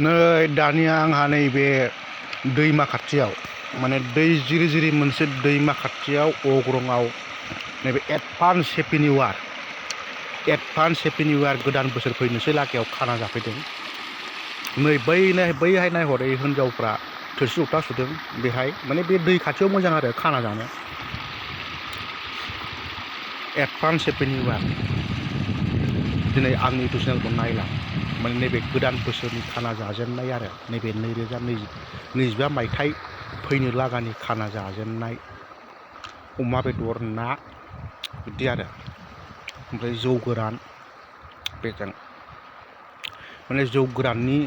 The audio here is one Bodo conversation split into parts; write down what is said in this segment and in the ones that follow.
नै दानिया आंहा नैबे दैमा खाथियाव माने दै जिरि जिरि मोनसे दैमा खाथियाव अग्रंआव नैबे एडभान्स हेपि निउ इयार गोदान बोसोर फैनोसै लागायाव खाना जाफैदों। नै बैहाय नायहर हिनजावफ्रा थोरसि लथा सुदों बेहाय माने बे दै खाथियाव मोजां आरो खाना जानो। Advance happy new year. दिनै आंनि इउटुब चेनेलखौ नायलां माने नैबे गोदान बोसोरनि खाना जाजेननाय आरो नैबे 2025 मायथाइ फैनो लागानि खाना जाजेननाय अमा बेदर ना बिदि आरो ओमफ्राय जौ गोरान बेजों माने जौ गोराननि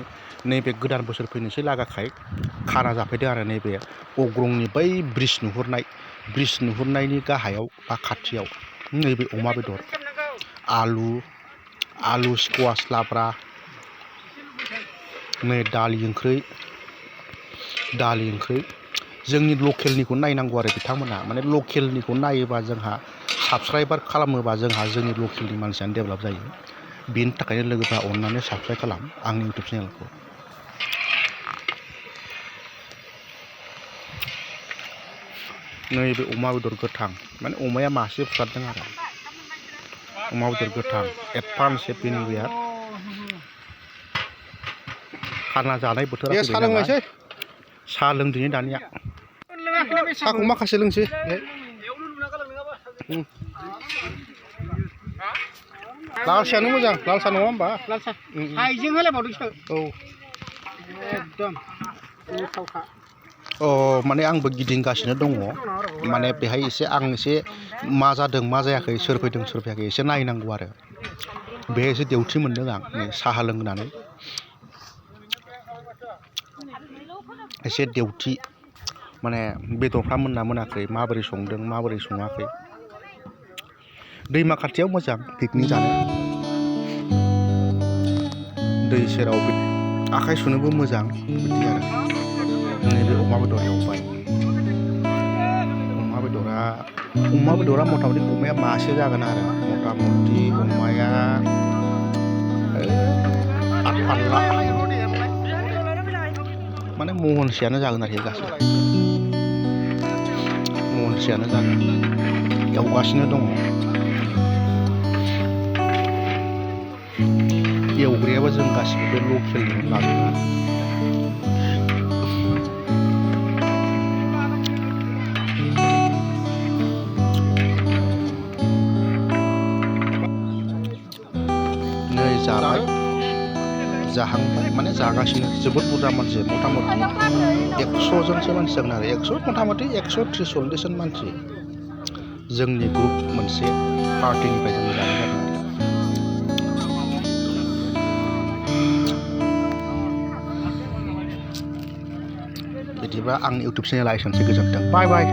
नैबे गोदान बोसोर फैनोसै लागाखाय खाना जाफैदों आरो नैबे अग्रंनि बै ब्रिज नुहुरनायनि गाहायाव बा खाथियाव नैबे अमा बेदर आलु स्कुवास लाब्रा नै दालि ओंख्रि जोंनि लकेलनिखौ नायनांगौ आरो बिथांमोनहा माने लकेलनिखौ नायोबा जोंहा साबस्क्राइबार खालामोबा जोंहा जोंनि लकेलनि मानसियानो डेभेलप जायो। बेनि थाखायनो लोगोफ्रा अननानै साबस्क्राइब खालाम आंनि इउटुब चेनेलखौ। नैबे अमा बेदर गोथां माने अमाया मासे फुथारदों आरो अमा बेदर गोथां एडभान्स हेपि निउ इयार। खाना जानाय बोथोरा फैबाय नालाय साहा लोंदिनि दानिया साहाखौ माखासे लोंसै। लाल साहायानो मोजां लाल साहा नङा होमबा लाल साहा हाइजें होलायबावदोंसो औ एकदम माने आंबो गिदिंगासिनो दङ माने बेहाय आं एसे मा जादों मा जायाखै सोर फैदों सोर फैयाखै एसे नायनांगौ आरो बेहाय एसे डिउटि मोनदों आं नै साहा लोंनानै एसे डिउटि माने बेदरफ्रा मोनना मोनाखै माबोरै संदों माबोरै सङाखै। दैमा खाथियाव मोजां पिकनिक जानो दै सेराव आखाइ सुनोबो मोजां बिदि आरो नैबे अमा बेदर एवबाय अमा बेदरा मथा मथि अमाया मासे जागोन आरो मथा मथि अमाया 8 फारला माने महनसेयानो जागोन आरो गासै महनसेयानो जागोन एवगासिनो दङ। एवग्रायाबो जों गासिबो बे लकेलनि लाजोबो आरो नै जाबाय जाहांबाय माने जागासिनो जोबोद बुरजा मानसि मथा मथि 100 जनसो मानसि जागोन आरो मथा मथि 130-140 जन मानसि जोंनि ग्रुप मोनसे पार्टिनिफ्राय जों जानाय जादों आरो बिदिबा आंनि इउटुब चेनेला एसेनोसै गोजोन्थों बाय बाय।